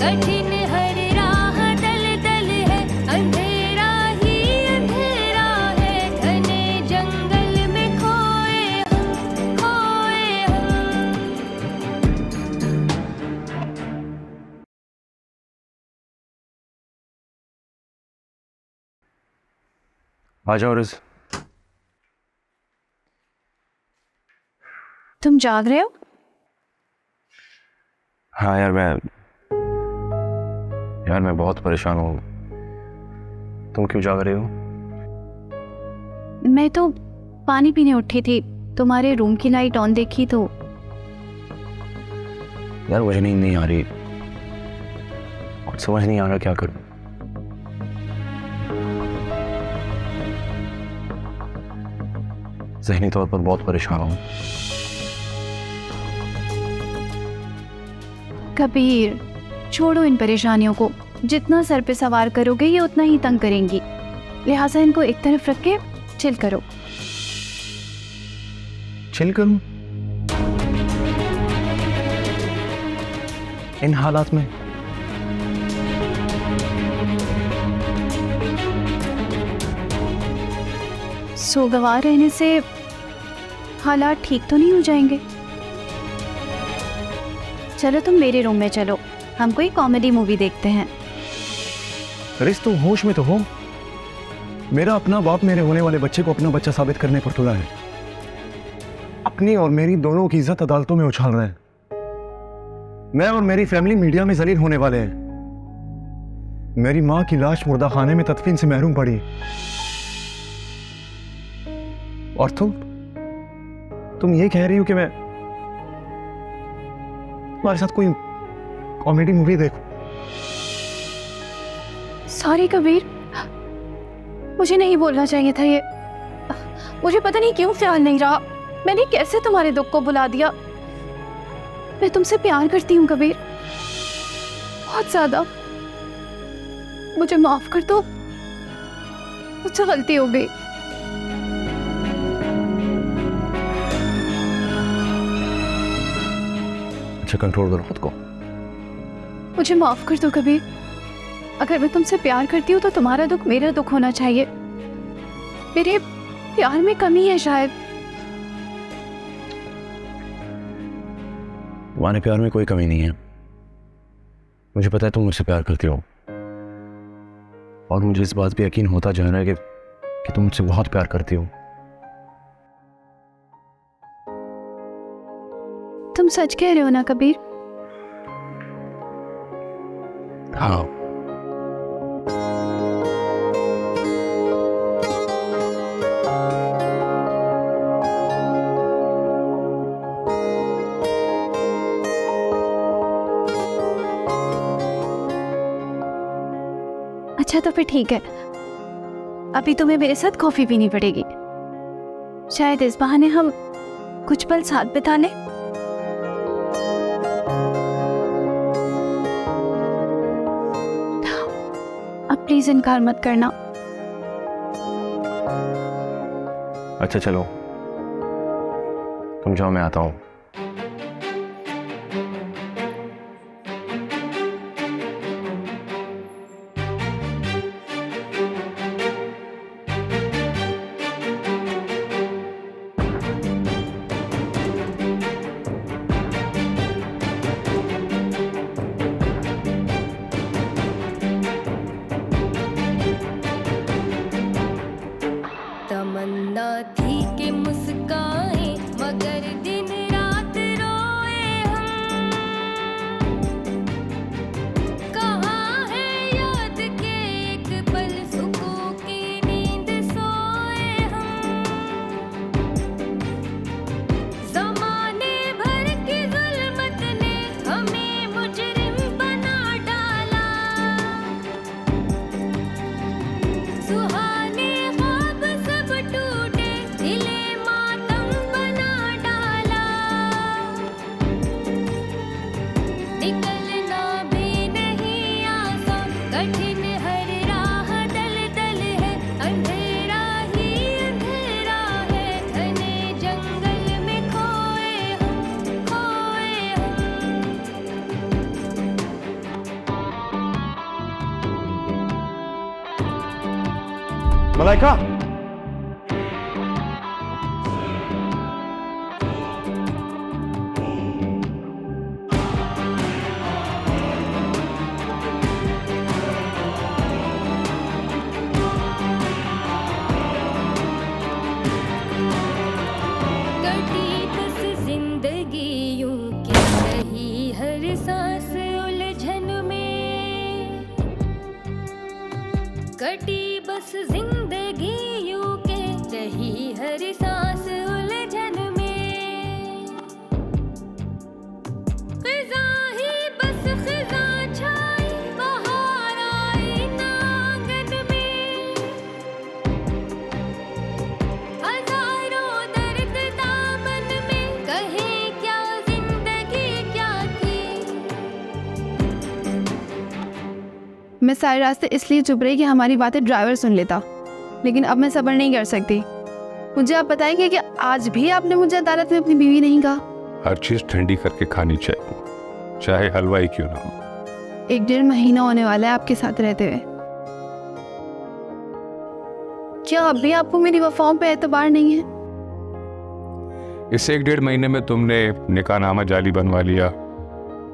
कठिन हर राह दल दल है, अंधेरा ही अंधेरा है, घने जंगल में खोए हम, खोए हम। आ जाओ रिज। तुम जाग रहे हो? हाँ यार मैं बहुत परेशान हूँ। तुम क्यों जाग रहे हो? मैं तो पानी पीने उठी थी, तुम्हारे रूम की लाइट ऑन देखी तो। यार मुझे नींद नहीं आ रही और समझ नहीं आ रहा क्या करूं। ज़हनी तौर पर बहुत परेशान हूं। कबीर, छोड़ो इन परेशानियों को। जितना सर पे सवार करोगे ये उतना ही तंग करेंगी, लिहाजा इनको एक तरफ रख के चिल करो। चिल करूं इन हालात में? सोगवार रहने से हालात ठीक तो नहीं हो जाएंगे? चलो तुम मेरे रूम में चलो, हम कोई कॉमेडी मूवी देखते हैं। रिस तुम होश में तो हो? मेरा अपना बाप मेरे होने वाले बच्चे को अपना बच्चा साबित करने पर तुला है। अपनी और मेरी दोनों की इज्जत अदालतों में उछाल रहे हैं। मैं और मेरी फैमिली मीडिया में जलील होने वाले हैं। मेरी मां की लाश मुर्दा खाने में तदफीन से महरूम पड़ी। और तुम ये कह रही हो कि मैं तुम्हारे साथ कोई कॉमेडी मूवी देखूं? सॉरी कबीर, मुझे नहीं बोलना चाहिए था ये। मुझे पता नहीं क्यों ख्याल नहीं रहा, मैंने कैसे तुम्हारे दुख को बुला दिया। मैं तुमसे प्यार करती हूँ कबीर, बहुत ज्यादा। मुझे माफ कर दो, मुझसे गलती हो गई। अच्छा कंट्रोल करो खुद को। मुझे माफ कर दो कबीर। अगर मैं तुमसे प्यार करती हूँ तो तुम्हारा दुख मेरा दुख होना चाहिए। मेरे प्यार में कमी है शायद। तुम्हारे प्यार में कोई कमी नहीं है। मुझे पता है तुम मुझसे प्यार करती हो और मुझे इस बात पे यकीन होता जा रहा है कि तुम मुझसे बहुत प्यार करती हो। तुम सच कह रहे हो ना कबीर? हाँ। अच्छा तो फिर ठीक है, अभी तुम्हें मेरे साथ कॉफी पीनी पड़ेगी। शायद इस बहाने हम कुछ पल साथ बिता लें। अब प्लीज इनकार मत करना। अच्छा चलो तुम जाओ, मैं आता हूँ। तमन्ना थी कि मुस्काए मगर दिन रात मलाइका, कटी बस जिंदगी यूं कि रही हर सांस उलझन में, कटी बस जिंदगी यूं के रही हर सांस उलझन में, खिज़ा ही बस खिज़ा छाई बहार आई ना आंगन में, हजारों दर्द दामन में कहे क्या जिंदगी क्या थी। मैं सारे रास्ते इसलिए चुप रही कि हमारी बातें ड्राइवर सुन लेता, लेकिन अब मैं सब्र नहीं कर सकती। मुझे आप बताएंगे कि आज भी आपने मुझे अदालत में अपनी बीवी नहीं कहा? हर चीज ठंडी करके खानी चाहिए, चाहे हलवाई क्यों ना हो। 1-1.5 महीना होने वाला है आपके साथ रहते हुए। क्या अब भी आपको मेरी वफाओं पे एतबार नहीं है? इस 1-1.5 महीने में तुमने निकाहनामा जाली बनवा लिया,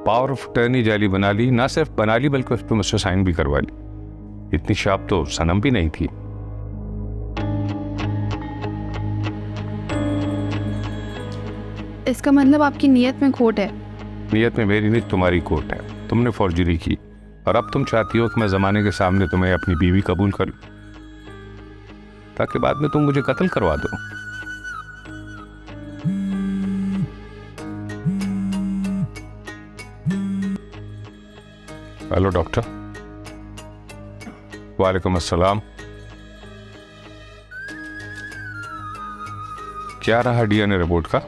पावर ऑफ अटर्नी जाली बना ली, ना सिर्फ बना ली बल्कि उस पर मुझसे साइन भी करवा ली। इतनी शाप तो सनम भी नहीं थी। इसका मतलब आपकी नीयत में खोट है। नियत में मेरी नहीं तुम्हारी कोर्ट है। तुमने फॉर्जरी की और अब तुम चाहती हो कि मैं जमाने के सामने तुम्हें अपनी बीवी कबूल कर लूं, ताकि बाद में तुम मुझे कत्ल करवा दो। Hello doctor. वालेकुम अस्सलाम। क्या रहा डीएनए रिपोर्ट का?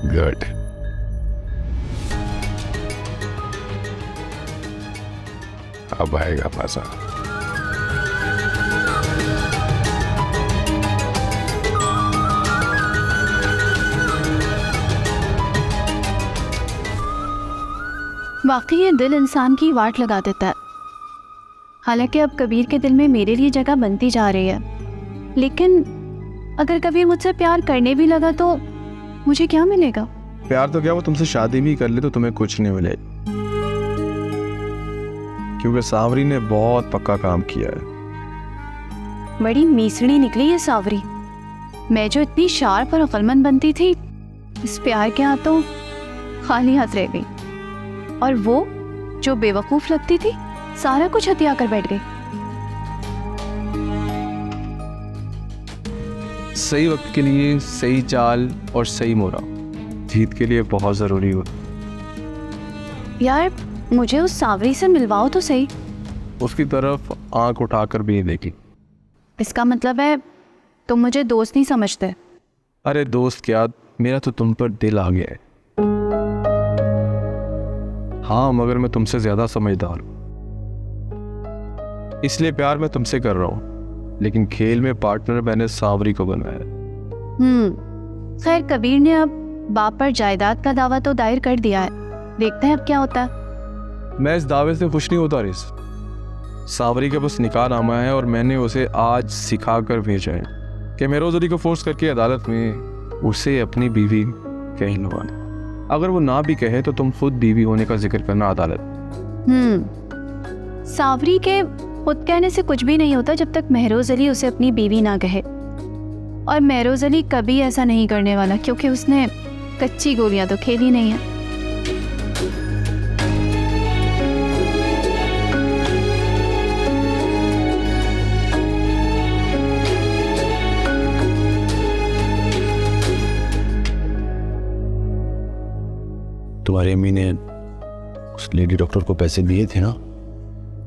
गुड। अब आएगा मजा। वाकई ये दिल इंसान की वाट लगा देता है। हालांकि अब कबीर के दिल में मेरे लिए जगह बनती जा रही है, लेकिन अगर कबीर मुझसे प्यार करने भी लगा तो मुझे क्या मिलेगा? प्यार तो क्या, वो तुमसे शादी भी कर ले तो तुम्हें कुछ नहीं मिले, क्योंकि सावरी ने बहुत पक्का काम किया है। बड़ी मीसड़ी निकली ये सावरी। मैं जो इतनी शार्प और अक्लमंद बनती थी, इस प्यार के हाथों खाली हाथ रह गई। और वो जो बेवकूफ़ लगती थी, सारा कुछ हथिया कर बैठ गई। सही वक्त के लिए सही चाल और सही मोड़ा जीत के लिए बहुत ज़रूरी हो। यार मुझे उस सावरी से मिलवाओ तो सही। उसकी तरफ आंख उठाकर भी नहीं देखी। इसका मतलब है तुम मुझे दोस्त नहीं समझते? अरे दोस्त क्या, मेरा तो तुम पर दिल आ गया है। हाँ, मगर मैं तुमसे ज़्यादा समझदार हूँ, इसलिए प्यार मैं तुमसे कर रहा हूँ, लेकिन खेल में पार्टनर मैंने सावरी को बनाया। खैर कबीर ने अब बाप पर जायदाद का दावा तो दायर कर दिया है, देखते हैं अब क्या होता है। मैं इस दावे से खुश नहीं होता रिस। सावरी के पास निकाहनामा है और मैंने उसे आज सिखा कर भेजा है कि मैं रोज़री को फोर्स करके अदालत में उसे अपनी बीवी कहलवाना। अगर वो ना भी कहे तो तुम खुद बीवी होने का जिक्र करना अदालत। सावरी के खुद कहने से कुछ भी नहीं होता जब तक महरोज अली उसे अपनी बीवी ना कहे, और महरोज अली कभी ऐसा नहीं करने वाला, क्योंकि उसने कच्ची गोलियां तो खेली नहीं है। तुम्हारी अम्मी ने उस लेडी डॉक्टर को पैसे दिए थे ना,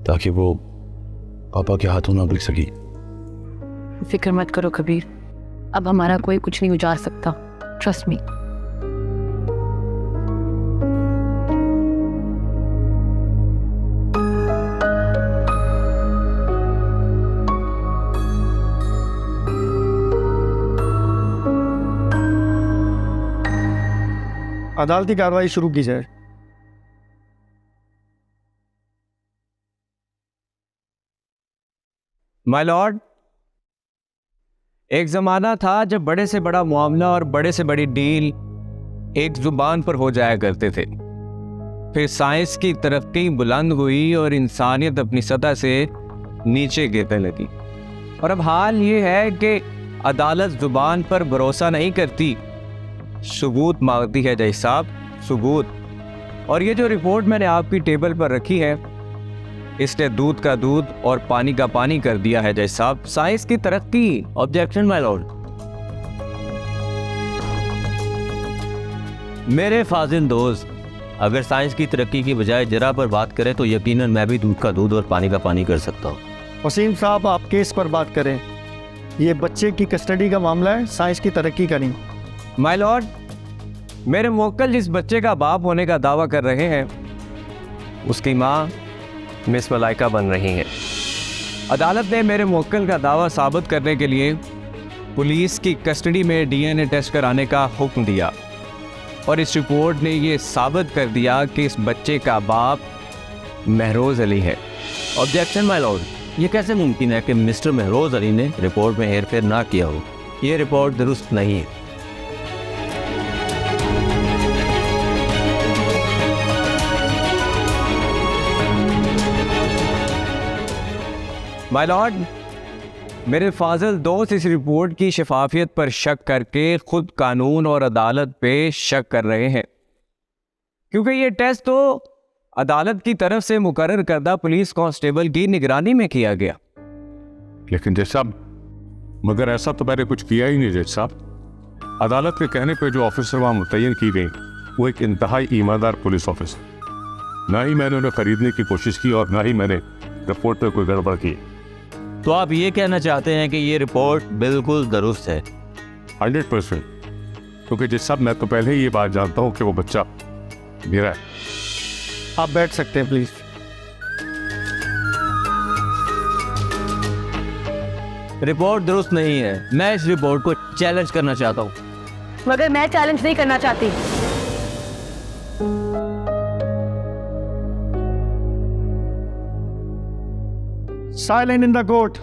ताकि वो पापा के हाथों ना बिक सकी। फिक्र मत करो कबीर, अब हमारा कोई कुछ नहीं उजाड़ सकता, ट्रस्ट मी। अदालती कार्रवाई शुरू की जाए। माय लॉर्ड, एक ज़माना था जब बड़े से बड़ा मामला और बड़े से बड़ी डील एक जुबान पर हो जाया करते थे। फिर साइंस की तरक्की बुलंद हुई और इंसानियत अपनी सतह से नीचे गिरने लगी। और अब हाल ये है कि अदालत जुबान पर भरोसा नहीं करती, सबूत मांगती है जज साहब, सबूत। और ये जो रिपोर्ट मैंने आपकी टेबल पर रखी है, इसने दूध का दूध और पानी का पानी कर दिया है जज साहब। साइंस की तरक्की। Objection my Lord. मेरे फाजिल दोस्त, अगर साइंस की तरक्की की बजाय जरा पर बात करें तो यकीनन मैं भी दूध का दूध और पानी का पानी कर सकता हूँ। वसीम साहब, आप केस पर बात करें। ये बच्चे की कस्टडी का मामला है, साइंस की तरक्की का नहीं। माय लॉर्ड, मेरे मोक्कल जिस बच्चे का बाप होने का दावा कर रहे हैं, उसकी माँ मिस मलाइका बन रही हैं। अदालत ने मेरे मोक्कल का दावा साबित करने के लिए पुलिस की कस्टडी में डीएनए टेस्ट कराने का हुक्म दिया और इस रिपोर्ट ने ये साबित कर दिया कि इस बच्चे का बाप महरोज अली है। Objection my Lord. ये कैसे मुमकिन है कि मिस्टर महरोज अली ने रिपोर्ट में हेरफेर ना किया हो? ये रिपोर्ट दुरुस्त नहीं है। माय लॉर्ड, मेरे फाजिल दोस्त इस रिपोर्ट की शफाफियत पर शक करके खुद कानून और अदालत पे शक कर रहे हैं, क्योंकि ये टेस्ट तो अदालत की तरफ से मुकर्रर करदा पुलिस कांस्टेबल की निगरानी में किया गया। लेकिन जज साहब, मगर ऐसा तो मैंने कुछ किया ही नहीं जज साहब। अदालत के कहने पे जो ऑफिसर वहाँ मुतय्यन की गई वो एक इंतहाई ईमानदार पुलिस ऑफिसर। ना ही मैंने उन्हें खरीदने की कोशिश की और ना ही मैंने रिपोर्ट में कोई गड़बड़ की। तो आप ये कहना चाहते हैं कि ये रिपोर्ट बिल्कुल दुरुस्त है? 100%। क्योंकि जज साहब, मैं तो पहले ही ये बात जानता हूँ कि वो बच्चा मेरा है। आप बैठ सकते हैं प्लीज। रिपोर्ट दुरुस्त नहीं है। मैं इस रिपोर्ट को चैलेंज करना चाहता हूँ। मगर मैं चैलेंज नहीं करना चाहती। Silent in the court.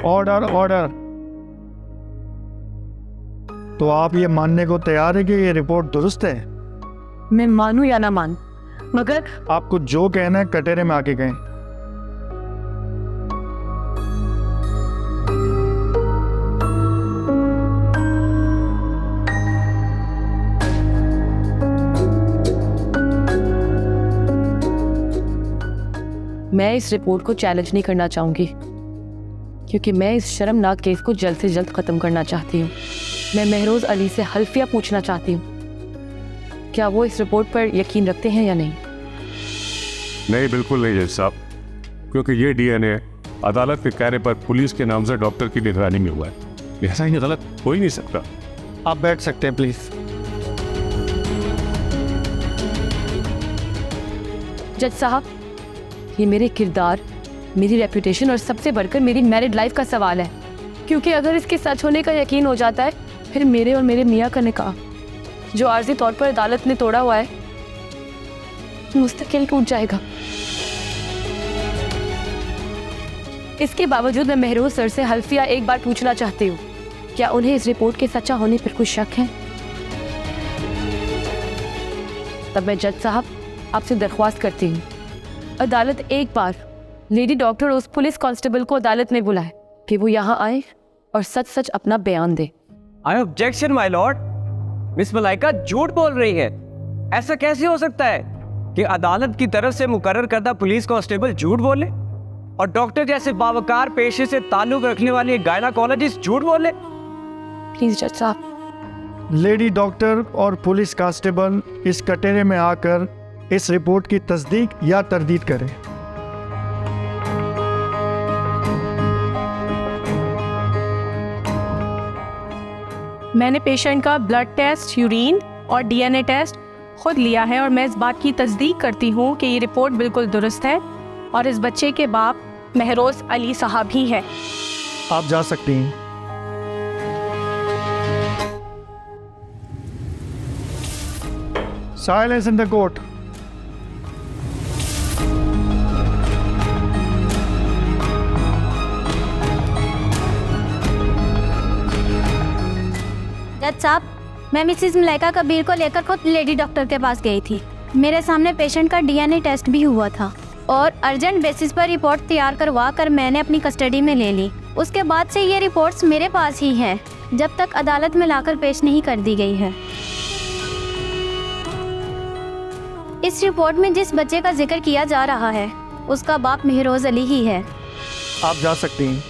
Order, order. तो आप ये मानने को तैयार है कि ये रिपोर्ट दुरुस्त है? मैं मानूं या ना मान, मगर आपको जो कहना है कटहरे में आके कहें। मैं इस रिपोर्ट को चैलेंज नहीं करना चाहूंगी, क्योंकि मैं इस शर्मनाक केस को जल्द से जल्द खत्म करना चाहती हूँ। मैं महरोज अली से हल्फिया पूछना चाहती हूँ, क्या वो इस रिपोर्ट पर यकीन रखते हैं या नहीं? नहीं, बिल्कुल नहीं जज साहब, क्योंकि ये डीएनए अदालत के कहने पर पुलिस के नामजद डॉक्टर की निगरानी में हुआ है। ऐसा ही गलत हो ही नहीं सकता। आप बैठ सकते हैं प्लीज। जज साहब, ये मेरे किरदार, मेरी रेपुटेशन और सबसे बढ़कर मेरी मैरिड लाइफ का सवाल है, क्योंकि अगर इसके सच होने का यकीन हो जाता है, फिर मेरे और मेरे मियाँ का निकाह, जो आर्जी तौर पर अदालत ने तोड़ा हुआ है, मुस्तकिल टूट जाएगा। इसके बावजूद मैं महरोज सर से हल्फिया एक बार पूछना चाहती हूँ, क्या उन्हें इस रिपोर्ट के सच्चा होने पर कुछ शक है? तब मैं जज साहब आपसे दरख्वास्त करती हूँ, अदालत एक बार लेडी डॉक्टर उस पुलिस कांस्टेबल को अदालत में बुलाए कि वो यहाँ आए और सच सच अपना बयान दे। I objection my lord. Miss Malaika झूठ बोल रही है। ऐसा कैसे हो सकता है कि अदालत की तरफ से मुकर्रर करदा पुलिस कांस्टेबल झूठ बोले और डॉक्टर जैसे बावकार पेशे से ताल्लुक रखने वाली एक गायनाकोलॉजिस्ट झूठ बोले? प्लीज जज साहब। लेडी डॉक्टर और पुलिस कांस्टेबल इस कटहरे में आकर इस रिपोर्ट की तस्दीक या तरदीद करें। मैंने पेशेंट का ब्लड टेस्ट, यूरिन और डीएनए टेस्ट खुद लिया है और मैं इस बात की तस्दीक करती हूँ कि ये रिपोर्ट बिल्कुल दुरुस्त है और इस बच्चे के बाप महरोज अली साहब ही है। आप जा सकती हैं। Silence in the court. जज साहब, मैं मिसिस मलाइका कबीर को लेकर खुद लेडी डॉक्टर के पास गई थी। मेरे सामने पेशेंट का डीएनए टेस्ट भी हुआ था और अर्जेंट बेसिस पर रिपोर्ट तैयार करवा कर मैंने अपनी कस्टडी में ले ली। उसके बाद से ये रिपोर्ट्स मेरे पास ही हैं, जब तक अदालत में लाकर पेश नहीं कर दी गई है। इस रिपोर्ट में जिस बच्चे का जिक्र किया जा रहा है उसका बाप महरोज अली ही है। आप जा सकती हैं।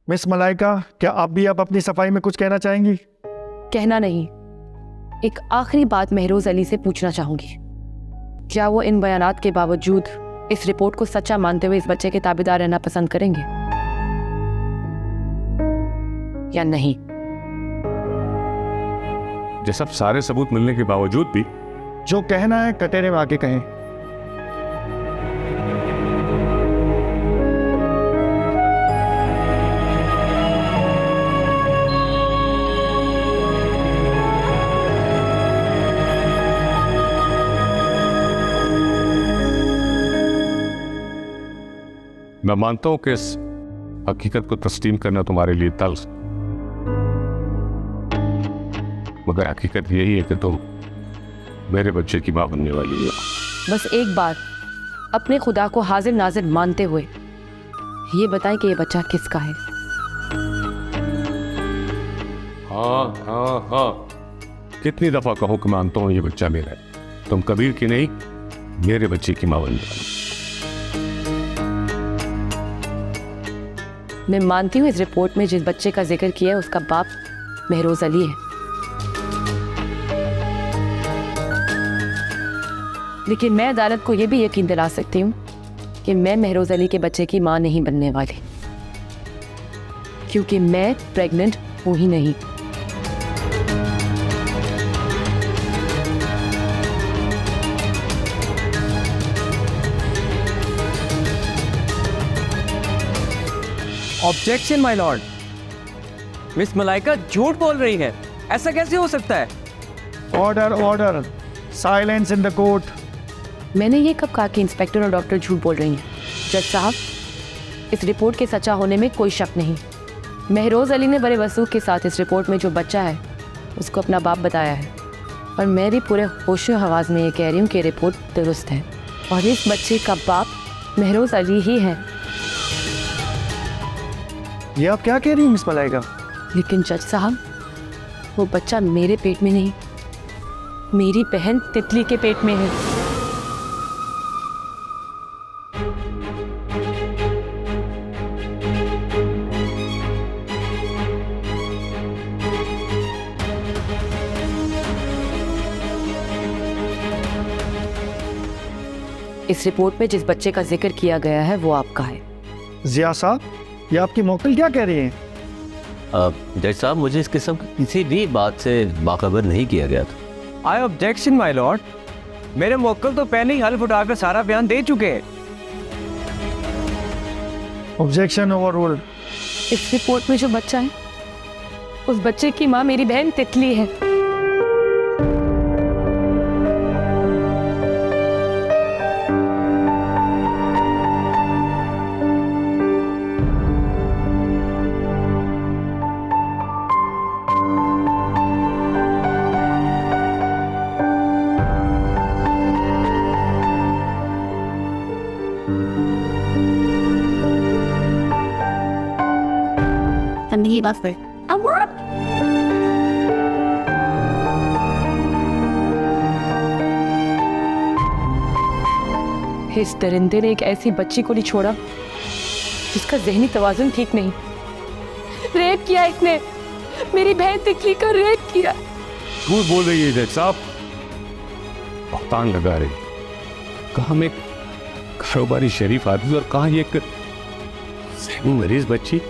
मिस मलाइका, क्या आप भी अब अपनी सफाई में कुछ कहना चाहेंगी? कहना नहीं, एक आखिरी बात महरोज अली से पूछना चाहूंगी। क्या वो इन बयानात के बावजूद इस रिपोर्ट को सच्चा मानते हुए इस बच्चे के ताबेदार रहना पसंद करेंगे या नहीं? जैसा सारे सबूत मिलने के बावजूद भी जो कहना है कटहरे में आके कहें। मैं मानता हूं कि इस हकीकत को तस्लीम करना तुम्हारे लिए तल्ख, मगर हकीकत यही है कि तुम मेरे बच्चे की मां बनने वाली हो। बस एक बार अपने खुदा को हाजिर नाजिर मानते हुए ये बताएं कि ये बच्चा किसका है। हाँ हाँ हाँ, कितनी दफा कहो कि मानता हूं ये बच्चा मेरा है, तुम कबीर की नहीं मेरे बच्चे की मां बनने वाली। मैं मानती हूँ इस रिपोर्ट में जिस बच्चे का जिक्र किया है उसका बाप महरोज अली है, लेकिन मैं अदालत को यह भी यकीन दिला सकती हूँ कि मैं महरोज अली के बच्चे की मां नहीं बनने वाली, क्योंकि मैं प्रेग्नेंट हूं ही नहीं। Objection my lord, miss Malaika झूठ बोल रही है, ऐसा कैसे हो सकता है? Order order, silence in the court. मैंने ये कब कहा कि इंस्पेक्टर और डॉक्टर झूठ बोल रही हैं? जज साहब, इस रिपोर्ट के सच्चा होने में कोई शक नहीं। महरोज अली ने बड़े वसूख के साथ इस रिपोर्ट में जो बच्चा है उसको अपना बाप बताया है, और मैं भी पूरे होशो हवास में ये कह रही हूँ कि रिपोर्ट दुरुस्त है और इस बच्चे का बाप महरोज अली ही है। ये आप क्या कह रही हैं मिस मलाइका? लेकिन जज साहब, वो बच्चा मेरे पेट में नहीं, मेरी बहन तितली के पेट में है। इस रिपोर्ट में जिस बच्चे का जिक्र किया गया है वो आपका है। जिया साहब, ये आपकी मौकिल क्या कह रही हैं? जज साहब, मुझे इस किस्म की किसी भी बात से बाखबर नहीं किया गया था। आई ऑब्जेक्शन माय लॉर्ड, मेरे मुवक्किल तो पहले ही हल्फ उठाकर सारा बयान दे चुके हैं। Objection over ruled. इस रिपोर्ट में जो बच्चा है उस बच्चे की माँ मेरी बहन तितली है। इस दरिंदे ने एक ऐसी बच्ची को नहीं छोड़ा जिसका ज़हनी तवाज़ुन ठीक नहीं। रेप किया इसने, मेरी बहन तितली का रेप किया। झूठ बोल रही है जज साहब, बहतान लगा रही। कहाँ मैं कारोबारी शरीफ आदमी और कहाँ ये एक ज़हनी मरीज बच्ची?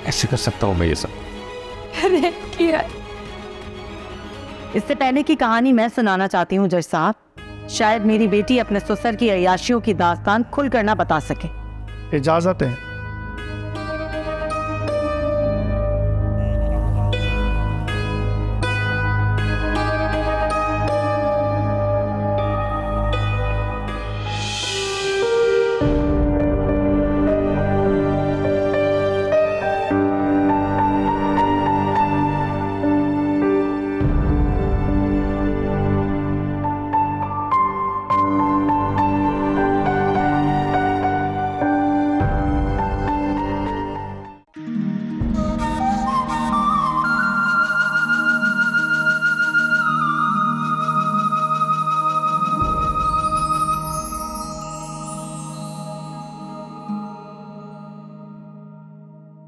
ऐसे कर सकता हूँ मैं ये सब? रेप किया। इससे पहले की कहानी मैं सुनाना चाहती हूँ जज साहब, शायद मेरी बेटी अपने ससुर की अय्याशियों की दास्तान खुल कर ना बता सके। इजाजत है।